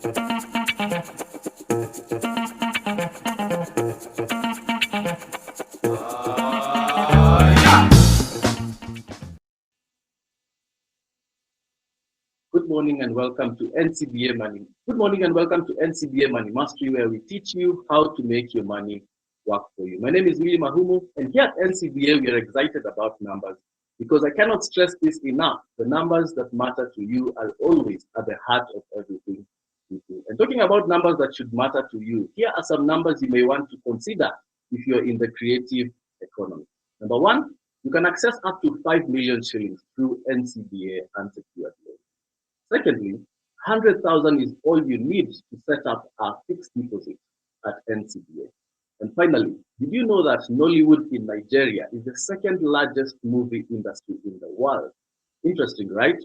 Good morning and welcome to NCBA Money. Good morning and welcome to NCBA Money Mastery, where we teach you how to make your money work for you. My name is Willy Mahumu, and here at NCBA, we are excited about numbers because I cannot stress this enough. The numbers that matter to you are always at the heart of everything you do. And talking about numbers that should matter to you, here are some numbers you may want to consider if you're in the creative economy. Number one, you can access up to 5 million shillings through NCBA unsecured loans. Secondly, 100,000 is all you need to set up a fixed deposit at NCBA. And finally, did you know that Nollywood in Nigeria is the second largest movie industry in the world? Interesting, right?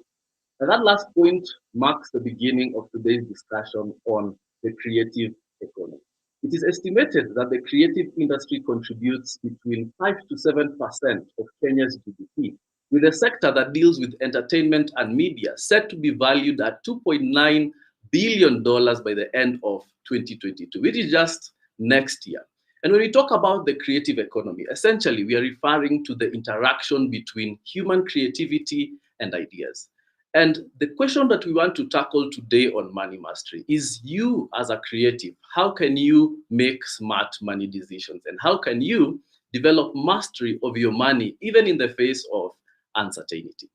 And that last point marks the beginning of today's discussion on the creative economy. It is estimated that the creative industry contributes between 5 to 7% of Kenya's GDP, with a sector that deals with entertainment and media set to be valued at $2.9 billion by the end of 2022, which is just next year. And when we talk about the creative economy, essentially we are referring to the interaction between human creativity and ideas. And the question that we want to tackle today on Money Mastery is, you as a creative, how can you make smart money decisions? And how can you develop mastery of your money, even in the face of uncertainty?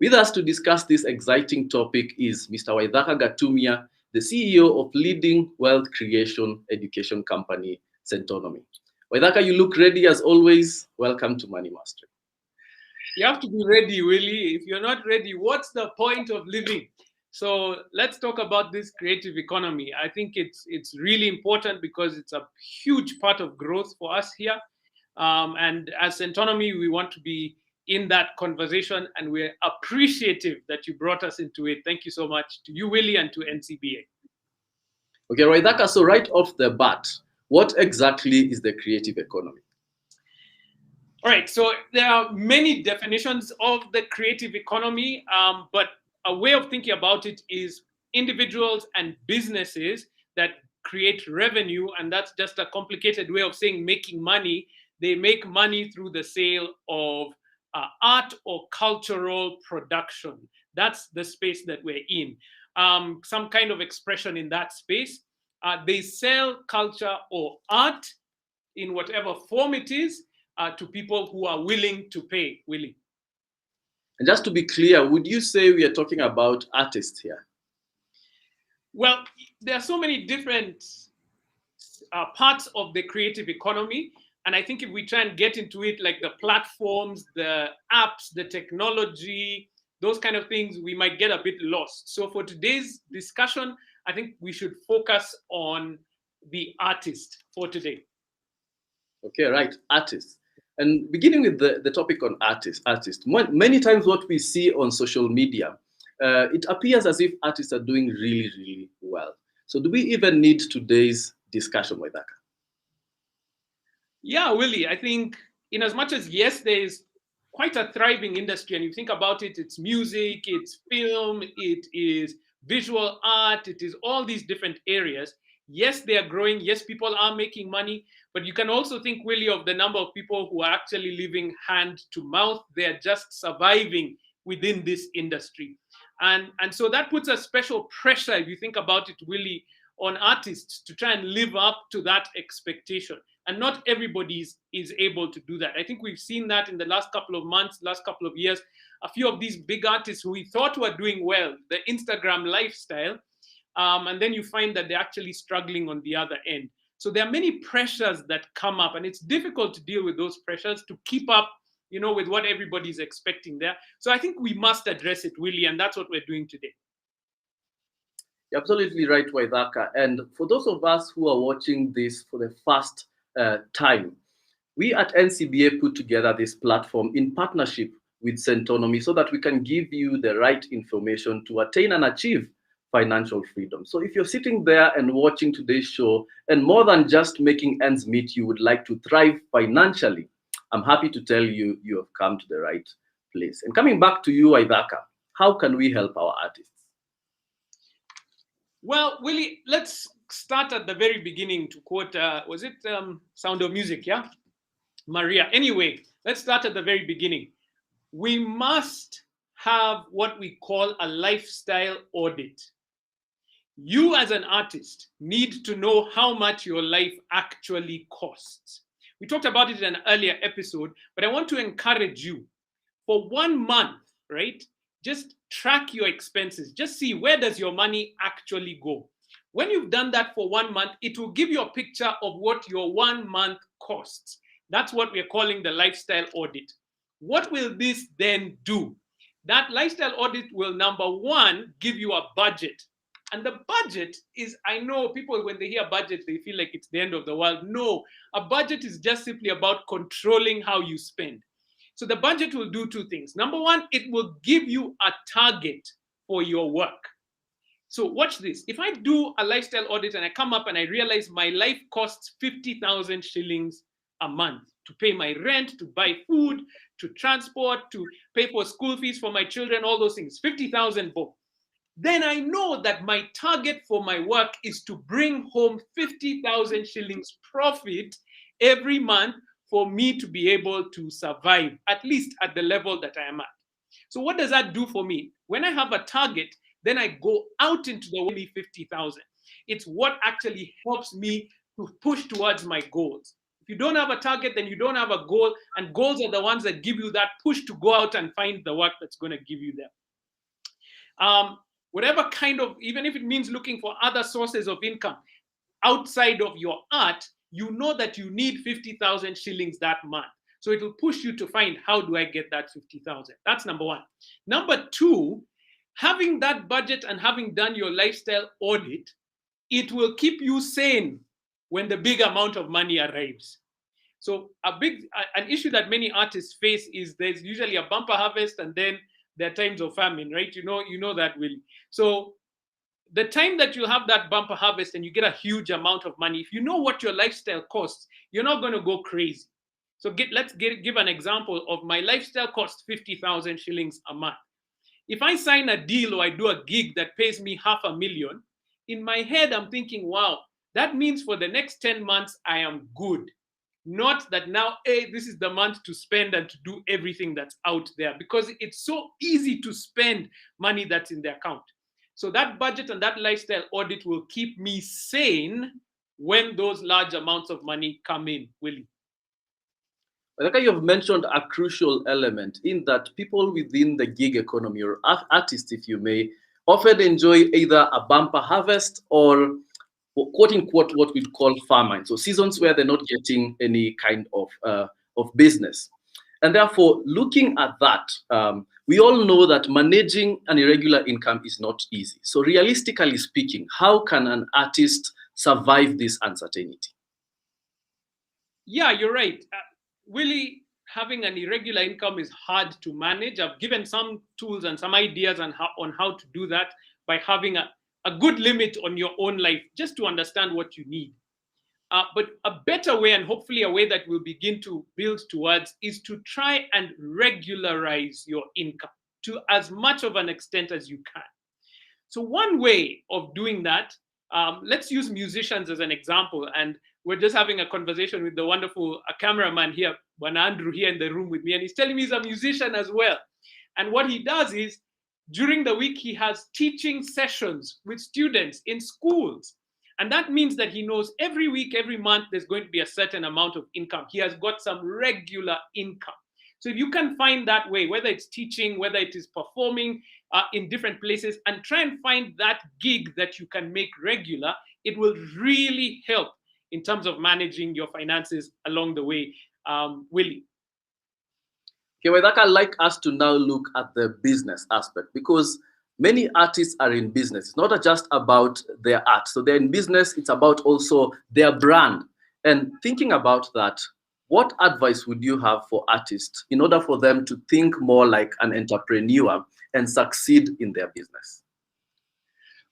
With us to discuss this exciting topic is Mr. Waithaka Gatumia, the CEO of leading wealth creation education company, Centonomy. Waithaka, you look ready as always. Welcome to Money Mastery. You have to be ready, Willy. If you're not ready, what's the point of living? So let's talk about this creative economy. I think it's really important because it's a huge part of growth for us here. And as Centonomy, we want to be in that conversation, and we're appreciative that you brought us into it. Thank you so much to you, Willy, and to NCBA. Okay, Waithaka, so right off the bat, what exactly is the creative economy? All right, so there are many definitions of the creative economy, but a way of thinking about it is individuals and businesses that create revenue, and that's just a complicated way of saying making money. They make money through the sale of art or cultural production. That's the space that we're in. Some kind of expression in that space. They sell culture or art in whatever form it is, to people who are willing to pay, Willy. And just to be clear, would you say we are talking about artists here? Well, there are so many different parts of the creative economy. And I think if we try and get into it, like the platforms, the apps, the technology, those kind of things, we might get a bit lost. So for today's discussion, I think we should focus on the artist for today. Okay, right, artists. And beginning with the topic on artists, many times what we see on social media, it appears as if artists are doing really, really well. So do we even need today's discussion with that? Yeah, Willy, I think in as much as, yes, there is quite a thriving industry, and you think about it, it's music, it's film, it is visual art, it is all these different areas. Yes, they are growing. Yes, people are making money. But you can also think, Willy, of the number of people who are actually living hand to mouth. They're just surviving within this industry. And so that puts a special pressure, if you think about it, Willy, on artists to try and live up to that expectation. And not everybody is able to do that. I think we've seen that in the last couple of months, last couple of years. A few of these big artists who we thought were doing well, the Instagram lifestyle, and then you find that they're actually struggling on the other end. So there are many pressures that come up, and it's difficult to deal with those pressures to keep up, with what everybody's expecting there. So I think we must address it, Willy, and that's what we're doing today. You're absolutely right, Waithaka. And for those of us who are watching this for the first time, we at NCBA put together this platform in partnership with Centonomy so that we can give you the right information to attain and achieve financial freedom. So if you're sitting there and watching today's show, and more than just making ends meet, you would like to thrive financially, I'm happy to tell you, you have come to the right place. And coming back to you, Waithaka, how can we help our artists? Well, Willie, let's start at the very beginning to quote, was it Sound of Music, yeah? Maria. Anyway, let's start at the very beginning. We must have what we call a lifestyle audit. You as an artist need to know how much your life actually costs. We talked about it in an earlier episode, but I want to encourage you for 1 month, right? Just track your expenses. Just see, where does your money actually go? When you've done that for 1 month, it will give you a picture of what your 1 month costs. That's what we're calling the lifestyle audit. What will this then do? That lifestyle audit will, number one, give you a budget. And the budget is, I know people, when they hear budget, they feel like it's the end of the world. No, a budget is just simply about controlling how you spend. So the budget will do two things. Number one, it will give you a target for your work. So watch this. If I do a lifestyle audit and I come up and I realize my life costs 50,000 shillings a month to pay my rent, to buy food, to transport, to pay for school fees for my children, all those things, 50,000 bob. Then I know that my target for my work is to bring home 50,000 shillings profit every month for me to be able to survive, at least at the level that I am at. So what does that do for me? When I have a target, then I go out into the world 50,000. It's what actually helps me to push towards my goals. If you don't have a target, then you don't have a goal, and goals are the ones that give you that push to go out and find the work that's going to give you them. Whatever kind of, even if it means looking for other sources of income outside of your art, you know that you need 50,000 shillings that month. So it will push you to find, how do I get that 50,000? That's number one. Number two, having that budget and having done your lifestyle audit, it will keep you sane when the big amount of money arrives. So an issue that many artists face is there's usually a bumper harvest, and then there are times of famine, right? You know that, Willie. So the time that you have that bumper harvest and you get a huge amount of money, if you know what your lifestyle costs, you're not going to go crazy. So let's give an example of my lifestyle costs 50,000 shillings a month. If I sign a deal or I do a gig that pays me 500,000, in my head, I'm thinking, wow, that means for the next 10 months, I am good. Not that now, hey, this is the month to spend and to do everything that's out there, because it's so easy to spend money that's in the account. So that budget and that lifestyle audit will keep me sane when those large amounts of money come in, Willie. Like you've mentioned a crucial element in that people within the gig economy, or artists, if you may, often enjoy either a bumper harvest or quote unquote what we'd call famine. So seasons where they're not getting any kind of business. And therefore, looking at that, we all know that managing an irregular income is not easy. So realistically speaking, how can an artist survive this uncertainty? Yeah, you're right. Willie, having an irregular income is hard to manage. I've given some tools and some ideas on how to do that by having a good limit on your own life, just to understand what you need. But a better way, and hopefully a way that we'll begin to build towards, is to try and regularize your income to as much of an extent as you can. So one way of doing that, let's use musicians as an example. And we're just having a conversation with the wonderful cameraman here, Juan Andrew, here in the room with me. And he's telling me he's a musician as well. And what he does is, during the week, he has teaching sessions with students in schools. And that means that he knows every week, every month, there's going to be a certain amount of income. He has got some regular income. So if you can find that way, whether it's teaching, whether it is performing in different places, and try and find that gig that you can make regular, it will really help in terms of managing your finances along the way. Willie. Okay, Waithaka, I'd like us to now look at the business aspect, because many artists are in business. It's not just about their art. So they're in business, it's about also their brand. And thinking about that, what advice would you have for artists in order for them to think more like an entrepreneur and succeed in their business?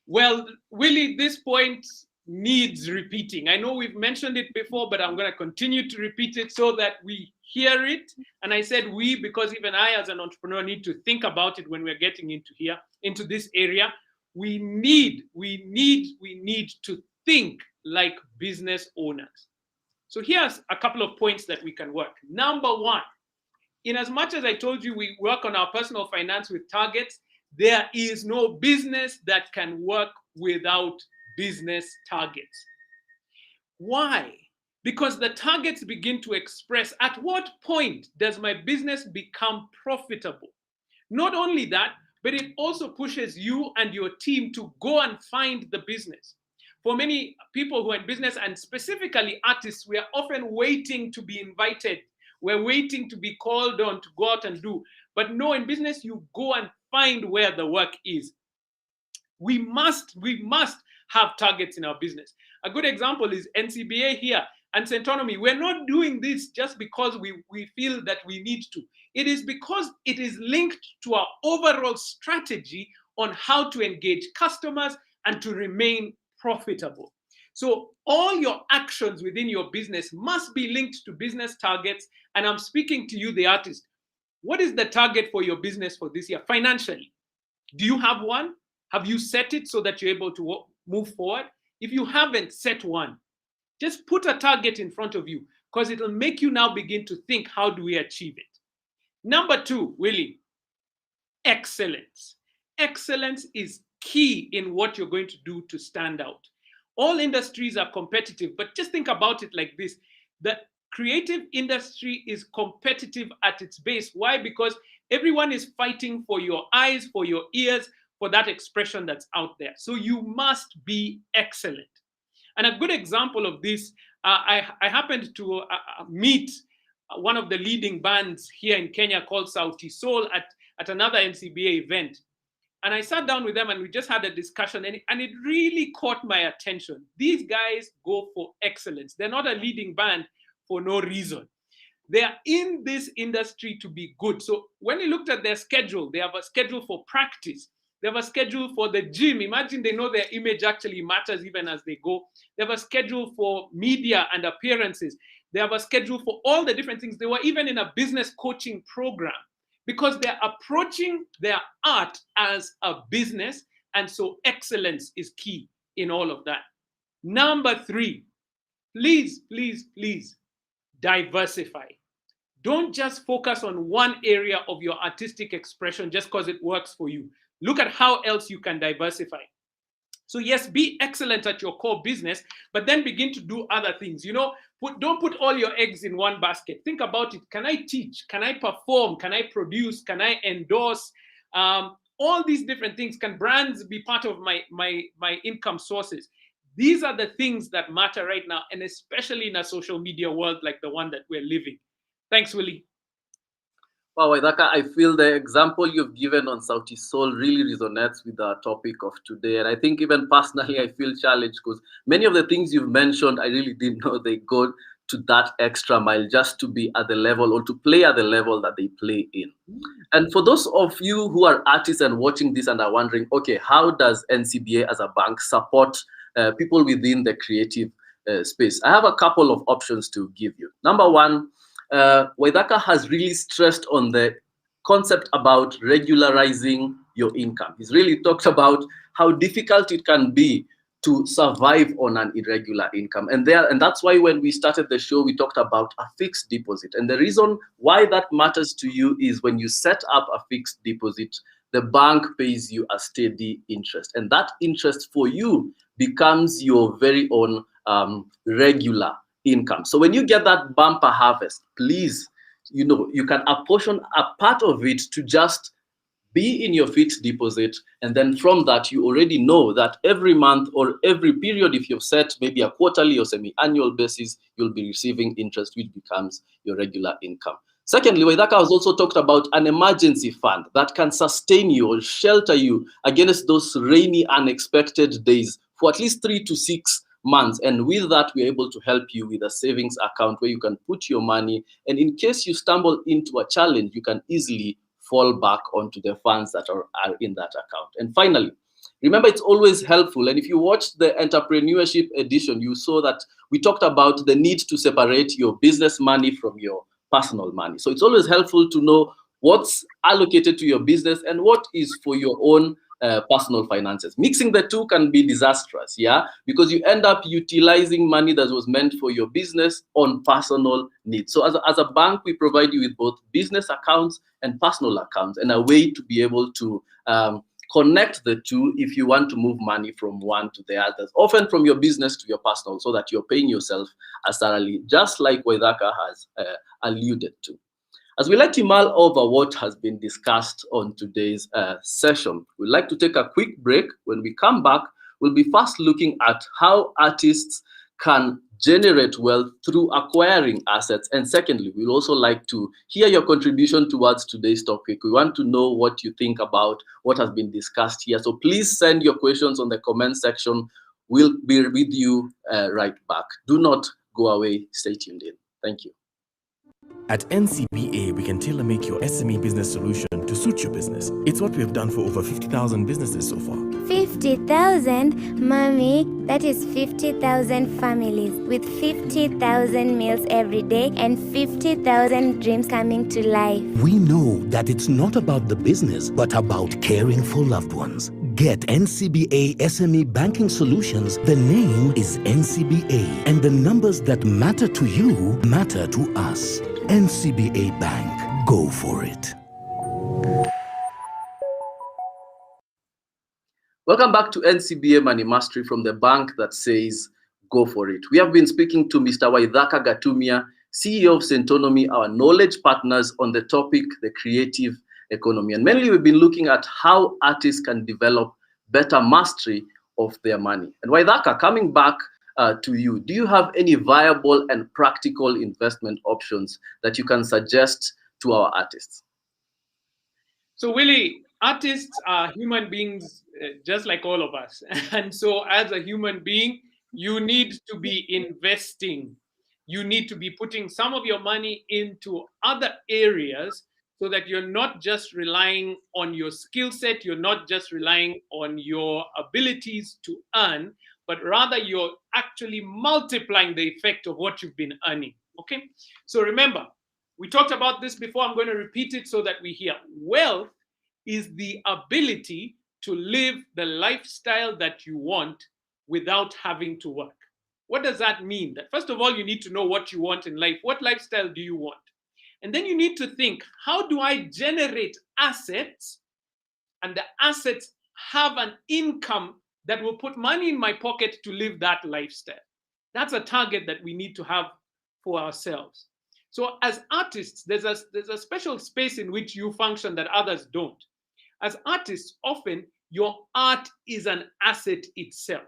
Well, Willie, this point needs repeating. I know we've mentioned it before, but I'm going to continue to repeat it so that we hear it. And I said we because even I, as an entrepreneur, need to think about it when we're getting into this area. we need to think like business owners. So here's a couple of points that we can work. Number one, in as much as I told you we work on our personal finance with targets, there is no business that can work without business targets. Why? Because the targets begin to express at what point does my business become profitable? Not only that, but it also pushes you and your team to go and find the business. For many people who are in business, and specifically artists, we are often waiting to be invited. We're waiting to be called on to go out and do. But no, in business, you go and find where the work is. We must have targets in our business. A good example is NCBA here and Centonomy. We're not doing this just because we feel that we need to. It is because it is linked to our overall strategy on how to engage customers and to remain profitable. So all your actions within your business must be linked to business targets. And I'm speaking to you, the artist. What is the target for your business for this year financially? Do you have one? Have you set it so that you're able to move forward? If you haven't set one, just put a target in front of you, because it'll make you now begin to think, how do we achieve it? Number two, Willy, excellence. Excellence is key in what you're going to do to stand out. All industries are competitive, but just think about it like this. The creative industry is competitive at its base. Why? Because everyone is fighting for your eyes, for your ears, for that expression that's out there. So you must be excellent. And a good example of this, I happened to meet one of the leading bands here in Kenya called Sauti Sol at another NCBA event. And I sat down with them and we just had a discussion, and it really caught my attention. These guys go for excellence. They're not a leading band for no reason. They are in this industry to be good. So when you looked at their schedule, they have a schedule for practice. They have a schedule for the gym. Imagine they know their image actually matters even as they go. They have a schedule for media and appearances. They have a schedule for all the different things. They were even in a business coaching program because they're approaching their art as a business. And so excellence is key in all of that. Number three, please, please, please diversify. Don't just focus on one area of your artistic expression just because it works for you. Look at how else you can diversify. So yes, be excellent at your core business, but then begin to do other things. You know, don't put all your eggs in one basket. Think about it. Can I teach? Can I perform? Can I produce? Can I endorse? All these different things. Can brands be part of my income sources? These are the things that matter right now, and especially in a social media world like the one that we're living. Thanks, Willy. Wow, Waithaka, I feel the example you've given on Sauti Sol really resonates with our topic of today. And I think even personally, I feel challenged because many of the things you've mentioned, I really didn't know they go to that extra mile just to be at the level or to play at the level that they play in. And for those of you who are artists and watching this and are wondering, okay, how does NCBA as a bank support people within the creative space? I have a couple of options to give you. Number one, Waithaka has really stressed on the concept about regularizing your income. He's really talked about how difficult it can be to survive on an irregular income. And that's why when we started the show, we talked about a fixed deposit. And the reason why that matters to you is when you set up a fixed deposit, the bank pays you a steady interest. And that interest for you becomes your very own regular income. So when you get that bumper harvest, please, you can apportion a part of it to just be in your fixed deposit. And then from that, you already know that every month or every period, if you've set maybe a quarterly or semi-annual basis, you'll be receiving interest, which becomes your regular income. Secondly, Waithaka has also talked about an emergency fund that can sustain you or shelter you against those rainy, unexpected days for at least 3 to 6 months. And with that, we're able to help you with a savings account where you can put your money. And in case you stumble into a challenge, you can easily fall back onto the funds that are in that account. And finally, remember, it's always helpful. And if you watched the entrepreneurship edition, you saw that we talked about the need to separate your business money from your personal money. So it's always helpful to know what's allocated to your business and what is for your own personal finances. Mixing the two can be disastrous, yeah, because you end up utilizing money that was meant for your business on personal needs. So as a bank, we provide you with both business accounts and personal accounts, and a way to be able to connect the two if you want to move money from one to the others, often from your business to your personal, so that you're paying yourself a salary, just like Waithaka has alluded to. As we let you mull over what has been discussed on today's session, we'd like to take a quick break. When we come back, we'll be first looking at how artists can generate wealth through acquiring assets. And secondly, we'd also like to hear your contribution towards today's topic. We want to know what you think about what has been discussed here. So please send your questions on the comment section. We'll be with you right back. Do not go away. Stay tuned in. Thank you. At NCBA, we can tailor-make your SME business solution to suit your business. It's what we have done for over 50,000 businesses so far. 50,000? Mommy, that is 50,000 families with 50,000 meals every day and 50,000 dreams coming to life. We know that it's not about the business, but about caring for loved ones. Get NCBA SME Banking Solutions. The name is NCBA, and the numbers that matter to you matter to us. NCBA Bank. Go for it. Welcome back to NCBA Money Mastery from the bank that says go for it. We have been speaking to Mr. Waithaka Gatumia, CEO of Centonomy, our knowledge partners, on the topic, the creative economy. And mainly we've been looking at how artists can develop better mastery of their money. And Waithaka, coming back to you, do you have any viable and practical investment options that you can suggest to our artists? So Willy, artists are human beings just like all of us. And so as a human being, you need to be investing. You need to be putting some of your money into other areas so that you're not just relying on your skill set, you're not just relying on your abilities to earn, but rather you're actually multiplying the effect of what you've been earning, okay? So remember, we talked about this before. I'm going to repeat it so that we hear. Wealth is the ability to live the lifestyle that you want without having to work. What does that mean? That first of all, you need to know what you want in life. What lifestyle do you want? And then you need to think, how do I generate assets? And the assets have an income that will put money in my pocket to live that lifestyle. That's a target that we need to have for ourselves. So as artists, there's a special space in which you function that others don't. As artists, often your art is an asset itself.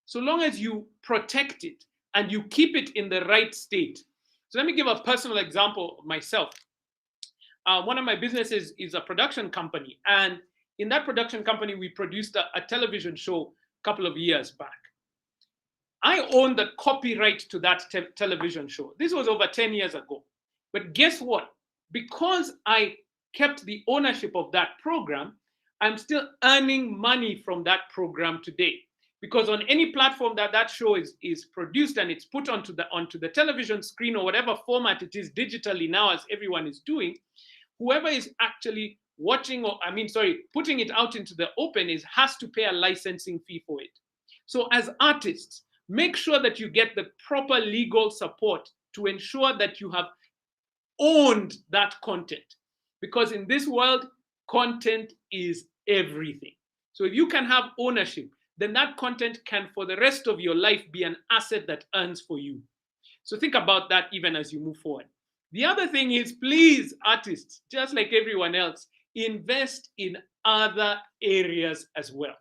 So long as you protect it and you keep it in the right state. So let me give a personal example of myself. One of my businesses is a production company. And in that production company, we produced a television show a couple of years back. I own the copyright to that television show. This was over 10 years ago. But guess what? Because I kept the ownership of that program, I'm still earning money from that program today. Because on any platform that show is produced and it's put onto the television screen or whatever format it is digitally now, as everyone is doing, whoever is actually watching, putting it out into the open has to pay a licensing fee for it. So as artists, make sure that you get the proper legal support to ensure that you have owned that content. Because in this world, content is everything. So if you can have ownership, then that content can, for the rest of your life, be an asset that earns for you. So think about that even as you move forward. The other thing is, please, artists, just like everyone else, invest in other areas as well.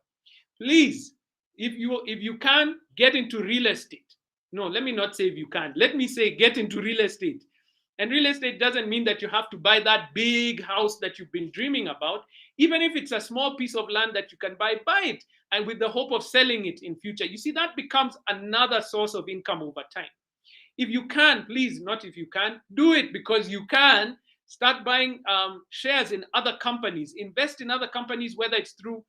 Please, if you can, get into real estate. No, let me not say if you can. Let me say get into real estate. And real estate doesn't mean that you have to buy that big house that you've been dreaming about. Even if it's a small piece of land that you can buy it. And with the hope of selling it in future. You see, that becomes another source of income over time. If you can, please, not if you can, do it because you can. Start buying shares in other companies. Invest in other companies, whether it's through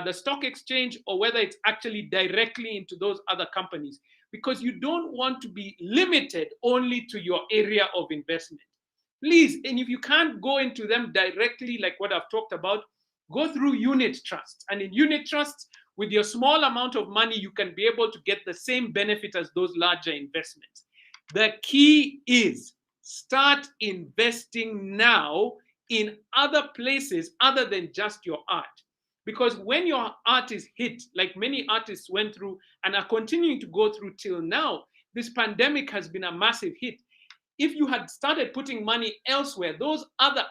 the stock exchange or whether it's actually directly into those other companies. Because you don't want to be limited only to your area of investment. Please, and if you can't go into them directly, like what I've talked about, go through unit trusts. And in unit trusts, with your small amount of money, you can be able to get the same benefit as those larger investments. The key is start investing now in other places other than just your art. Because when your art is hit, like many artists went through and are continuing to go through till now, this pandemic has been a massive hit. If you had started putting money elsewhere, those other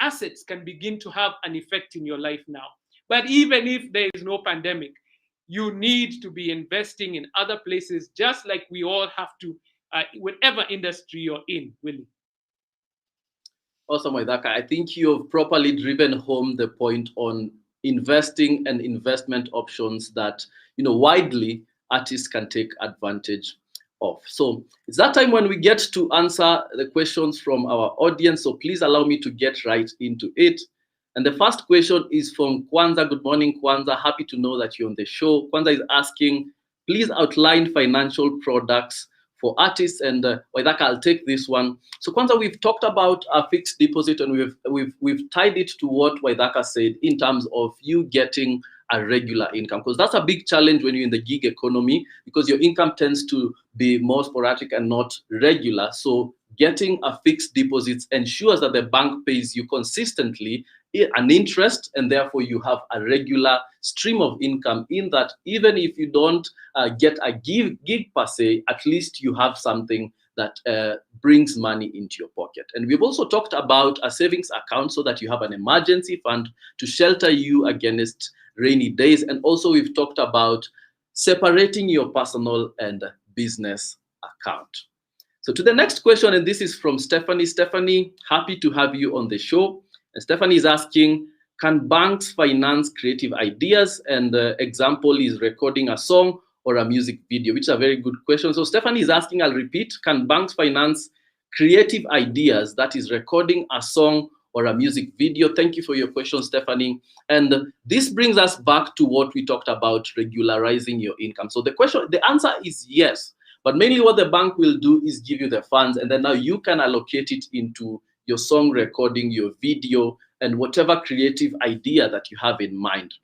assets can begin to have an effect in your life now. But even if there is no pandemic, you need to be investing in other places, just like we all have to, whatever industry you're in, Willy. Awesome, Waithaka. I think you've properly driven home the point on investing and investment options that, widely artists can take advantage of. So it's that time when we get to answer the questions from our audience. So please allow me to get right into it. And the first question is from Kwanza. Good morning, Kwanza. Happy to know that you're on the show. Kwanza is asking, please outline financial products for artists. And Waithaka, I'll take this one. So Kwanza, we've talked about a fixed deposit, and we've tied it to what Waithaka said in terms of you getting a regular income, because that's a big challenge when you're in the gig economy, because your income tends to be more sporadic and not regular. So getting a fixed deposit ensures that the bank pays you consistently an interest, and therefore you have a regular stream of income, in that even if you don't get a gig per se, at least you have something that brings money into your pocket. And we've also talked about a savings account so that you have an emergency fund to shelter you against rainy days. And also we've talked about separating your personal and business account. So to the next question, and this is from Stephanie. Stephanie, happy to have you on the show. And Stephanie is asking, can banks finance creative ideas? And the example is recording a song or a music video, which is a very good question. So Stephanie is asking, I'll repeat, can banks finance creative ideas, that is recording a song or a music video? Thank you for your question, Stephanie. And this brings us back to what we talked about, regularizing your income. So the answer is yes, but mainly what the bank will do is give you the funds, and then now you can allocate it into your song recording, your video, and whatever creative idea that you have in mind.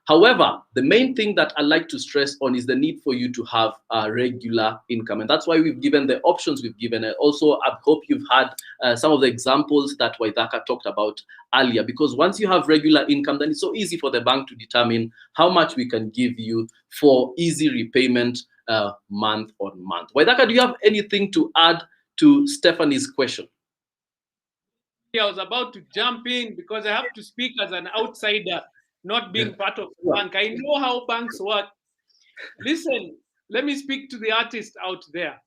However, the main thing that I like to stress on is the need for you to have a regular income. And that's why we've given the options we've given. And also, I hope you've had some of the examples that Waithaka talked about earlier, because once you have regular income, then it's so easy for the bank to determine how much we can give you for easy repayment month on month. Waithaka, do you have anything to add to Stephanie's question? I was about to jump in because I have to speak as an outsider, not being part of the bank. I know how banks work. Listen, let me speak to the artists out there.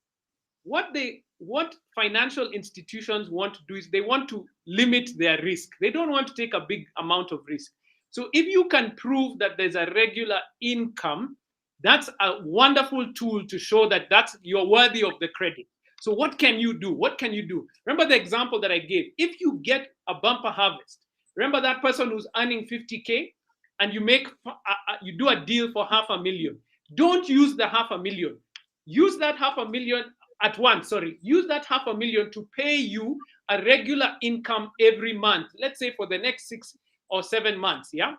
What financial institutions want to do is they want to limit their risk. They don't want to take a big amount of risk. So if you can prove that there's a regular income, that's a wonderful tool to show that you're worthy of the credit. So what can you do? What can you do? Remember the example that I gave. If you get a bumper harvest, remember that person who's earning 50K and you do a deal for $500,000. Don't use the $500,000. Use that $500,000 at once. Sorry, use that $500,000 to pay you a regular income every month. Let's say for the next 6 or 7 months. Yeah.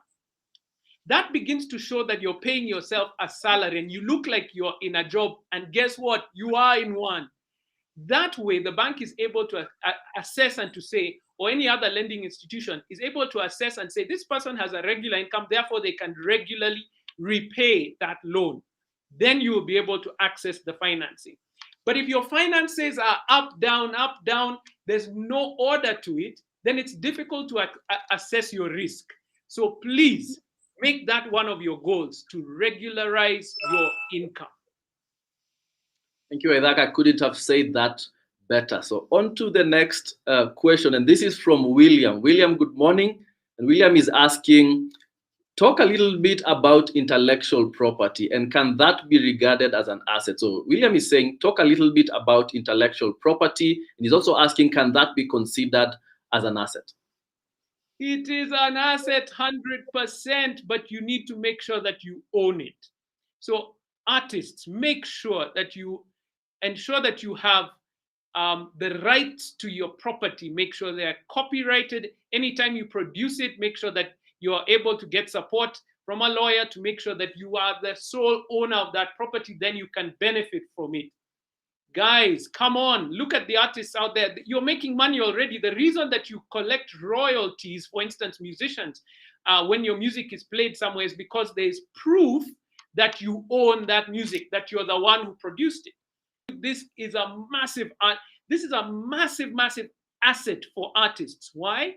That begins to show that you're paying yourself a salary and you look like you're in a job. And guess what? You are in one. That way, the bank is able to assess and to say, or any other lending institution is able to assess and say, this person has a regular income, therefore they can regularly repay that loan. Then you will be able to access the financing. But if your finances are up, down, there's no order to it, then it's difficult to assess your risk. So please make that one of your goals, to regularize your income. Thank you, Waithaka. I couldn't have said that better. So on to the next question, and this is from William. William, good morning. And William is asking, talk a little bit about intellectual property, and can that be regarded as an asset? So William is saying, talk a little bit about intellectual property, and he's also asking, can that be considered as an asset? It is an asset 100%, but you need to make sure that you own it. So artists, make sure that you ensure that you have the rights to your property. Make sure they are copyrighted. Anytime you produce it, make sure that you are able to get support from a lawyer to make sure that you are the sole owner of that property, then you can benefit from it. Guys, come on, look at the artists out there. You're making money already. The reason that you collect royalties, for instance, musicians, when your music is played somewhere, is because there's proof that you own that music, that you're the one who produced it. This is a massive massive asset for artists. Why?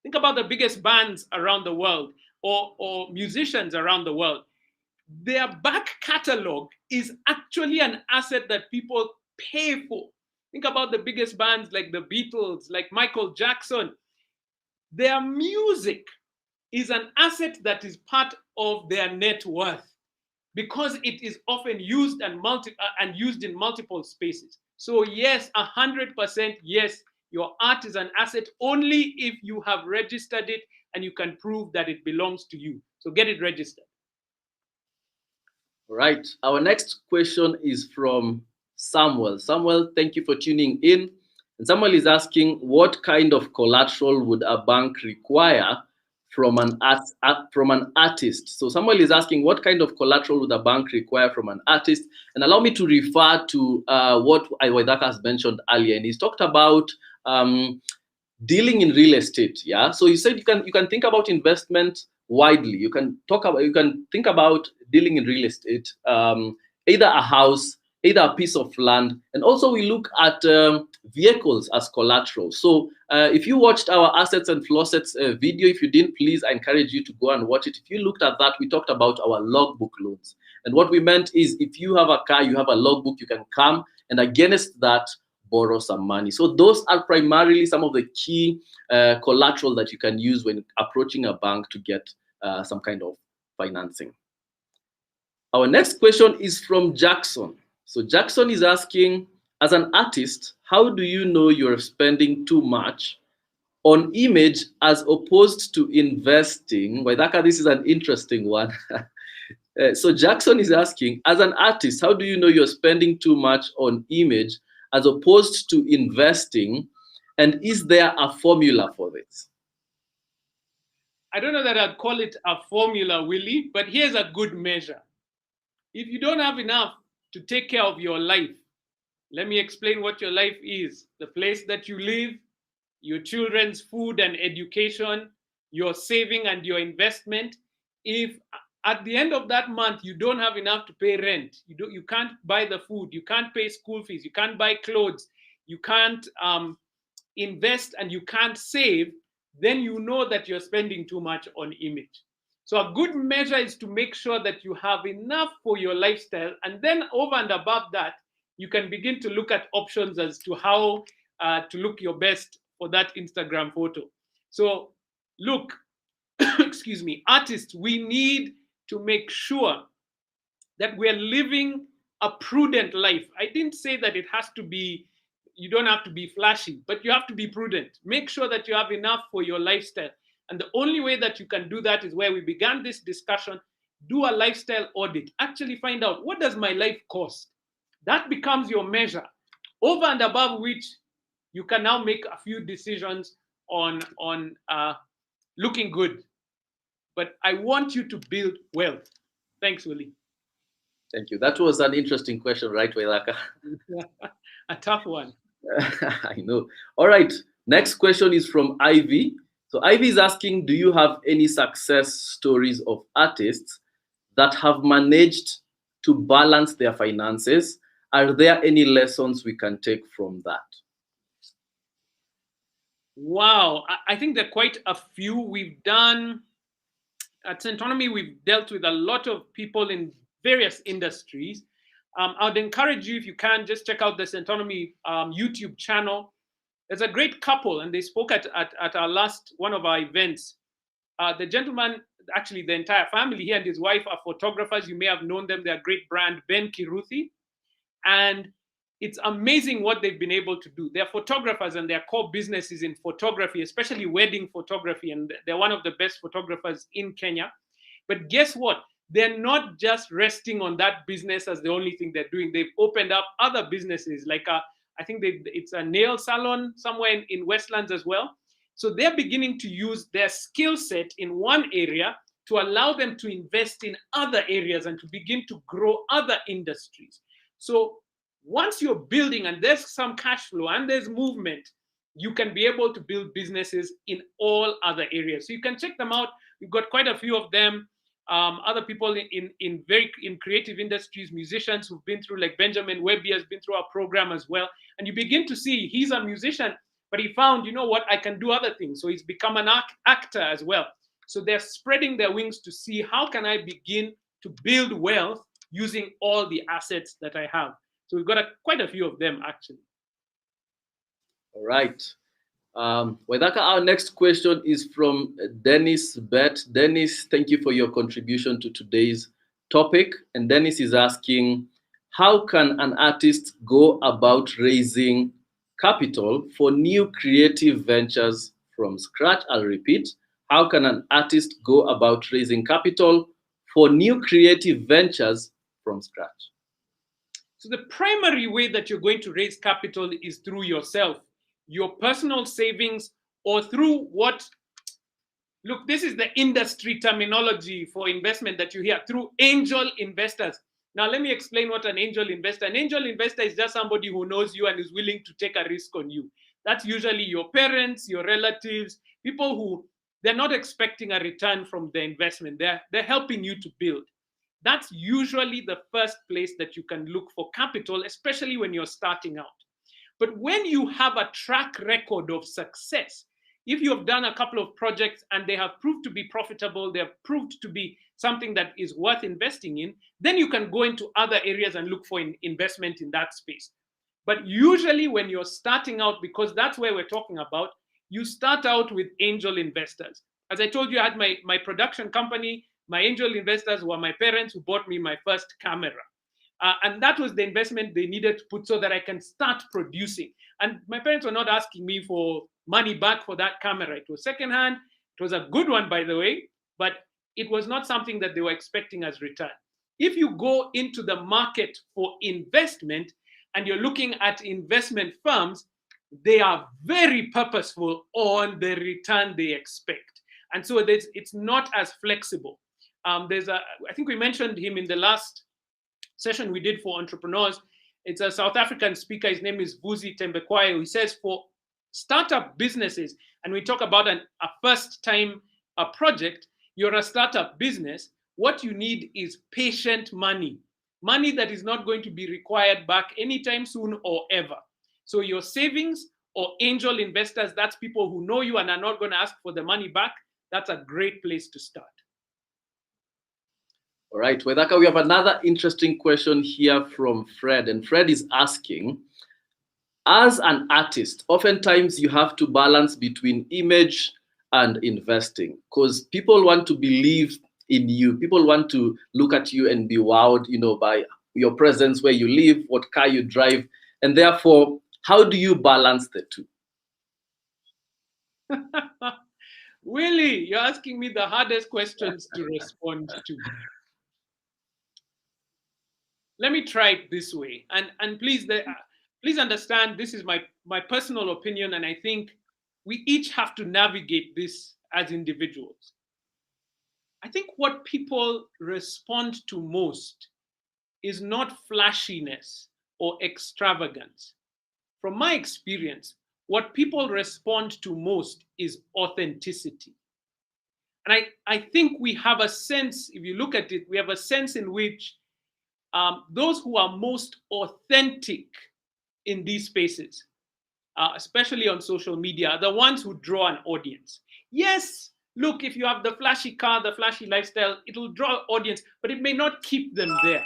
Think about the biggest bands around the world, or musicians around the world. Their back catalog is actually an asset that people pay for. Think about the biggest bands like the Beatles, like Michael Jackson. Their music is an asset that is part of their net worth, because it is often used and used in multiple spaces. So yes, 100% yes, your art is an asset only if you have registered it and you can prove that it belongs to you. So get it registered. Right. Our next question is from Samuel. Samuel, thank you for tuning in. And Samuel is asking, what kind of collateral would a bank require from an artist? So Samuel is asking, what kind of collateral would a bank require from an artist? And allow me to refer to what Waithaka has mentioned earlier. And he's talked about dealing in real estate. Yeah. So he said you can think about investment widely. You can think about dealing in real estate, either a house, either a piece of land, and also we look at vehicles as collateral. So if you watched our assets and faucets video, if you didn't, please, I encourage you to go and watch it. If you looked at that, we talked about our logbook loans. And what we meant is, if you have a car, you have a logbook, you can come and against that, borrow some money. So those are primarily some of the key collateral that you can use when approaching a bank to get some kind of financing. Our next question is from Jackson. So Jackson is asking, as an artist, how do you know you're spending too much on image as opposed to investing? Waithaka, this is an interesting one. So Jackson is asking, as an artist, how do you know you're spending too much on image as opposed to investing? And is there a formula for this? I don't know that I'd call it a formula, Willie, but here's a good measure. If you don't have enough to take care of your life, let me explain what your life is. The place that you live, your children's food and education, your saving and your investment. If at the end of that month you don't have enough to pay rent, you can't buy the food, you can't pay school fees, you can't buy clothes, you can't invest, and you can't save, then you know that you're spending too much on image. So a good measure is to make sure that you have enough for your lifestyle, and then over and above that, you can begin to look at options as to how to look your best for that Instagram photo. So look, excuse me, artists, we need to make sure that we're living a prudent life. I didn't say that it has to be, you don't have to be flashy, but you have to be prudent. Make sure that you have enough for your lifestyle. And the only way that you can do that is where we began this discussion. Do a lifestyle audit. Actually find out, what does my life cost? That becomes your measure, over and above which you can now make a few decisions on looking good. But I want you to build wealth. Thanks, Willie. Thank you. That was an interesting question, right, Waithaka? A tough one. I know. All right. Next question is from Ivy. So Ivy is asking, do you have any success stories of artists that have managed to balance their finances? Are there any lessons we can take from that? Wow. I think there are quite a few. We've done, at Centonomy, we've dealt with a lot of people in various industries. I would encourage you, if you can, just check out the Centonomy YouTube channel. There's a great couple, and they spoke at our last one of our events. The gentleman, actually the entire family, he and his wife are photographers. You may have known them. They're a great brand, Ben Kiruthi. And it's amazing what they've been able to do. They're photographers, and their core business is in photography, especially wedding photography. And they're one of the best photographers in Kenya. But guess what? They're not just resting on that business as the only thing they're doing. They've opened up other businesses, like I think it's a nail salon somewhere in Westlands as well. So they're beginning to use their skill set in one area to allow them to invest in other areas and to begin to grow other industries. So once you're building and there's some cash flow and there's movement, you can be able to build businesses in all other areas. So you can check them out. We've got quite a few of them. Other people in creative industries, musicians who've been through, like Benjamin Webby has been through our program as well. And you begin to see he's a musician, but he found, you know what, I can do other things. So he's become an actor as well. So they're spreading their wings to see how can I begin to build wealth using all the assets that I have. So we've got quite a few of them actually. All right. Waithaka, our next question is from Dennis Bet. Dennis, thank you for your contribution to today's topic. And Dennis is asking, how can an artist go about raising capital for new creative ventures from scratch? I'll repeat. How can an artist go about raising capital for new creative ventures from scratch? So the primary way that you're going to raise capital is through yourself, your personal savings, or through what, look, this is the industry terminology for investment that you hear, through angel investors. Now, let me explain what an angel investor. An angel investor is just somebody who knows you and is willing to take a risk on you. That's usually your parents, your relatives, people who they're not expecting a return from the investment. They're helping you to build. That's usually the first place that you can look for capital, especially when you're starting out. But when you have a track record of success, if you have done a couple of projects and they have proved to be profitable, they have proved to be something that is worth investing in, then you can go into other areas and look for investment in that space. But usually when you're starting out, because that's where we're talking about, you start out with angel investors. As I told you, I had my production company. My angel investors were my parents who bought me my first camera. And that was the investment they needed to put so that I can start producing. And my parents were not asking me for money back for that camera. It was secondhand. It was a good one, by the way, but it was not something that they were expecting as return. If you go into the market for investment and you're looking at investment firms, they are very purposeful on the return they expect. And so it's not as flexible. I think we mentioned him in the last session we did for entrepreneurs. It's a South African speaker. His name is Vusi Tembekwayo. He says for startup businesses, and we talk about a first time project, you're a startup business, what you need is patient money that is not going to be required back anytime soon or ever. So your savings or angel investors, that's people who know you and are not going to ask for the money back. That's a great place to start. All right, Waithaka, we have another interesting question here from Fred. And Fred is asking, as an artist, oftentimes you have to balance between image and investing because people want to believe in you. People want to look at you and be wowed, by your presence, where you live, what car you drive. And therefore, how do you balance the two? Willy, you're asking me the hardest questions to respond to. Let me try it this way. And please understand, this is my personal opinion, and I think we each have to navigate this as individuals. I think what people respond to most is not flashiness or extravagance. From my experience, what people respond to most is authenticity. And I think we have a sense, if you look at it, we have a sense in which those who are most authentic in these spaces, especially on social media, are the ones who draw an audience. Yes, look, if you have the flashy car, the flashy lifestyle, it'll draw audience, but it may not keep them there.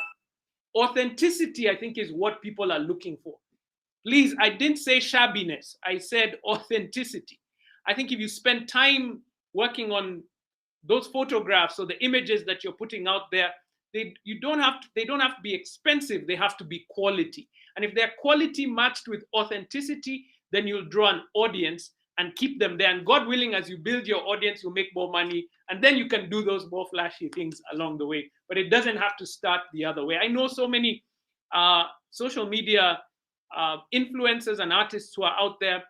Authenticity, I think, is what people are looking for. Please, I didn't say shabbiness. I said authenticity. I think if you spend time working on those photographs or the images that you're putting out there, they don't have to be expensive. They have to be quality. And if they're quality matched with authenticity, then you'll draw an audience and keep them there. And God willing, as you build your audience, you'll make more money. And then you can do those more flashy things along the way. But it doesn't have to start the other way. I know so many social media influencers and artists who are out there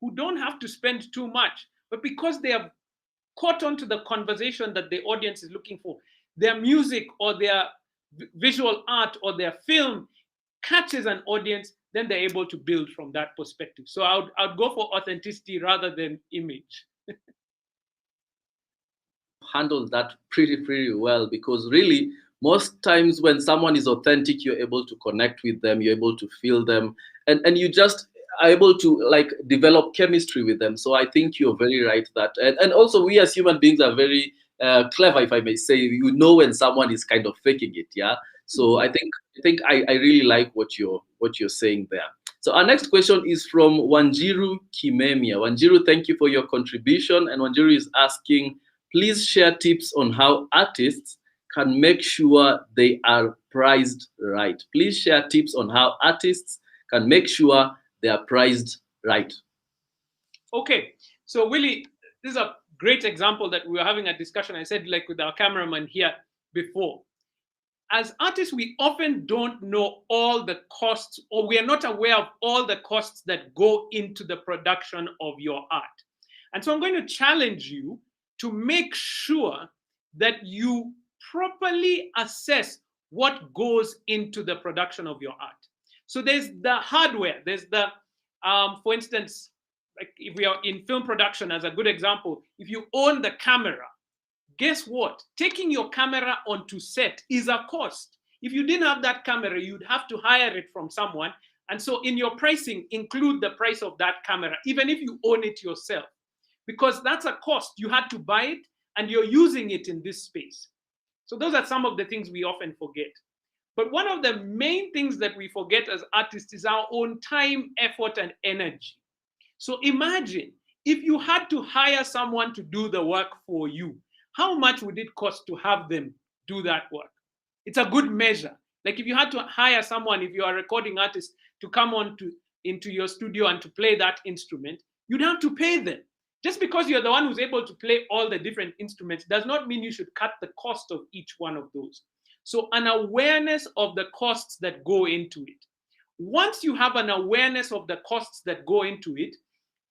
who don't have to spend too much, but because they have caught on to the conversation that the audience is looking for, their music or their visual art or their film catches an audience, then they're able to build from that perspective. So I'd go for authenticity rather than image. Handle that pretty well, because really most times when someone is authentic, you're able to connect with them, you're able to feel them, and you just are able to like develop chemistry with them. So I think you're very right that, and also we as human beings are very clever, if I may say. You know when someone is kind of faking it, yeah. So I think I really like what you're saying there. So our next question is from Wanjiru Kimemia. Wanjiru, thank you for your contribution. And Wanjiru is asking, please share tips on how artists can make sure they are priced right. Please share tips on how artists can make sure they are priced right. Okay, so Willy, this is a great example that we were having a discussion. I said, like with our cameraman here before. As artists, we often don't know all the costs, or we are not aware of all the costs that go into the production of your art. And so I'm going to challenge you to make sure that you properly assess what goes into the production of your art. So there's the hardware, there's the, for instance, like if we are in film production as a good example, if you own the camera, guess what? Taking your camera onto set is a cost. If you didn't have that camera, you'd have to hire it from someone. And so in your pricing, include the price of that camera, even if you own it yourself, because that's a cost. You had to buy it and you're using it in this space. So those are some of the things we often forget. But one of the main things that we forget as artists is our own time, effort, and energy. So imagine if you had to hire someone to do the work for you, how much would it cost to have them do that work? It's a good measure. Like if you had to hire someone, if you are a recording artist, to come into your studio and to play that instrument, you'd have to pay them. Just because you're the one who's able to play all the different instruments does not mean you should cut the cost of each one of those. So an awareness of the costs that go into it. Once you have an awareness of the costs that go into it,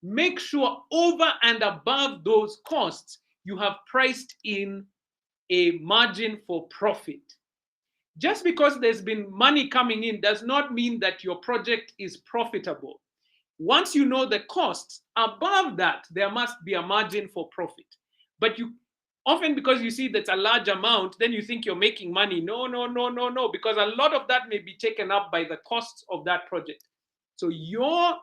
make sure over and above those costs, you have priced in a margin for profit. Just because there's been money coming in does not mean that your project is profitable. Once you know the costs, above that, there must be a margin for profit. But you often, because you see that's a large amount, then you think you're making money. No, because a lot of that may be taken up by the costs of that project. So your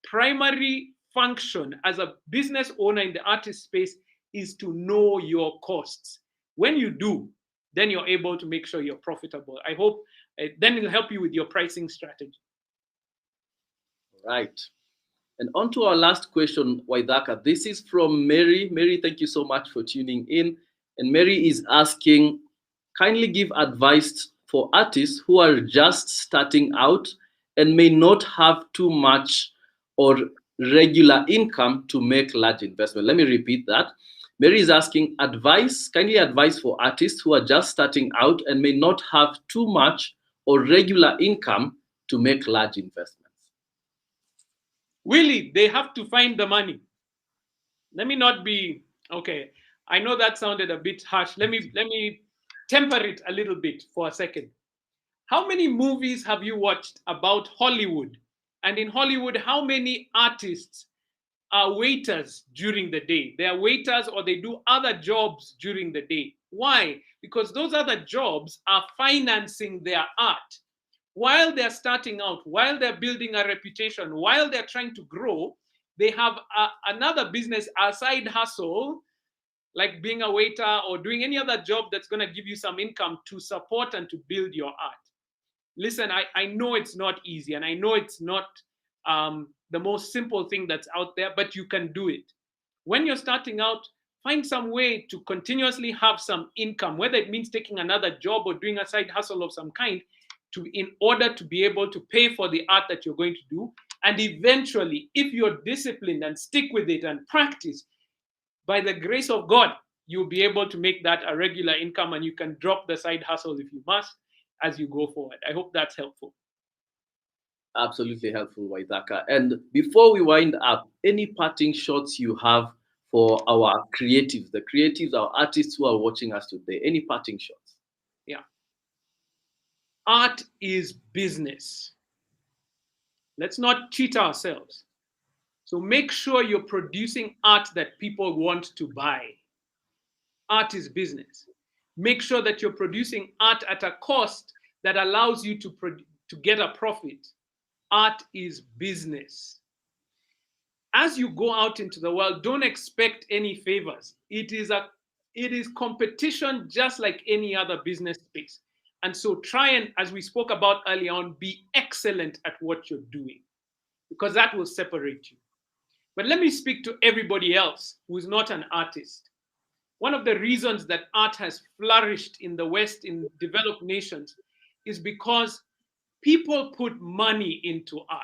primary function as a business owner in the artist space is to know your costs. When you do, then you're able to make sure you're profitable. I hope then it'll help you with your pricing strategy. Right. And on to our last question, Waithaka. This is from Mary. Mary, thank you so much for tuning in. And Mary is asking, kindly give advice for artists who are just starting out and may not have too much or regular income to make large investment. Let me repeat that. Mary is asking kindly advice for artists who are just starting out and may not have too much or regular income to make large investments. Willy, they have to find the money. Let me not be, okay, I know that sounded a bit harsh. Let me temper it a little bit for a second. How many movies have you watched about Hollywood? And in Hollywood, how many artists are waiters during the day? They are waiters or they do other jobs during the day. Why? Because those other jobs are financing their art. While they're starting out, while they're building a reputation, while they're trying to grow, they have another business, a side hustle, like being a waiter or doing any other job that's going to give you some income to support and to build your art. Listen, I know it's not easy, and I know it's not the most simple thing that's out there, but you can do it. When you're starting out, find some way to continuously have some income, whether it means taking another job or doing a side hustle of some kind, in order to be able to pay for the art that you're going to do. And eventually, if you're disciplined and stick with it and practice, by the grace of God, you'll be able to make that a regular income, and you can drop the side hustle if you must as you go forward. I hope that's helpful. Absolutely helpful, Waithaka. And before we wind up, any parting shots you have for our creatives, our artists who are watching us today? Any parting shots? Yeah. Art is business. Let's not cheat ourselves. So make sure you're producing art that people want to buy. Art is business. Make sure that you're producing art at a cost that allows you to get a profit. Art is business. As you go out into the world, don't expect any favors. It is competition just like any other business space. And so try and, as we spoke about earlier on, be excellent at what you're doing, because that will separate you. But let me speak to everybody else who is not an artist. One of the reasons that art has flourished in the West, in developed nations, is because people put money into art.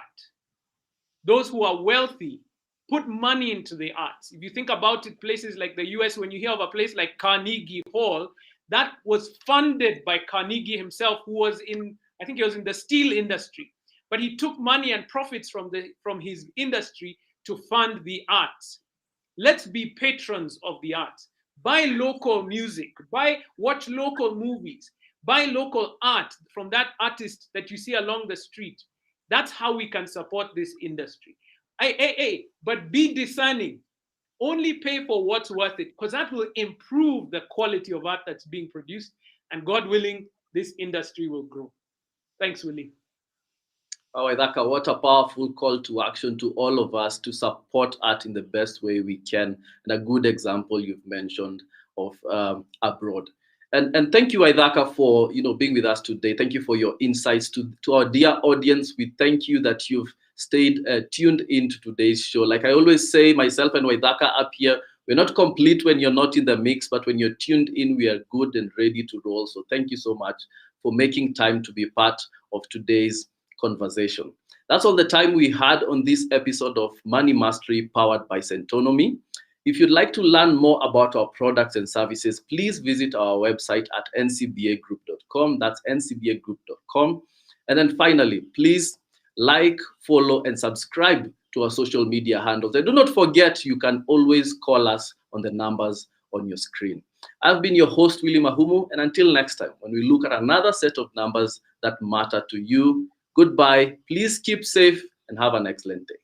Those who are wealthy put money into the arts. If you think about it, places like the US, when you hear of a place like Carnegie Hall, that was funded by Carnegie himself, who was I think he was in the steel industry. But he took money and profits from his industry to fund the arts. Let's be patrons of the arts. Buy local music, watch local movies, buy local art from that artist that you see along the street. That's how we can support this industry. But be discerning. Only pay for what's worth it, because that will improve the quality of art that's being produced. And God willing, this industry will grow. Thanks, Willy. Oh, Waithaka, what a powerful call to action to all of us to support art in the best way we can. And a good example you've mentioned of abroad. And thank you, Waithaka, for being with us today. Thank you for your insights to our dear audience. We thank you that you've stayed tuned into today's show. Like I always say, myself and Waithaka up here, we're not complete when you're not in the mix, but when you're tuned in, we are good and ready to roll. So thank you so much for making time to be part of today's conversation. That's all the time we had on this episode of Money Mastery powered by Centonomy. If you'd like to learn more about our products and services, please visit our website at ncbagroup.com. That's ncbagroup.com. And then finally, please like, follow, and subscribe to our social media handles. And do not forget, you can always call us on the numbers on your screen. I've been your host, Willy Mahumu, and until next time, when we look at another set of numbers that matter to you, goodbye. Please keep safe and have an excellent day.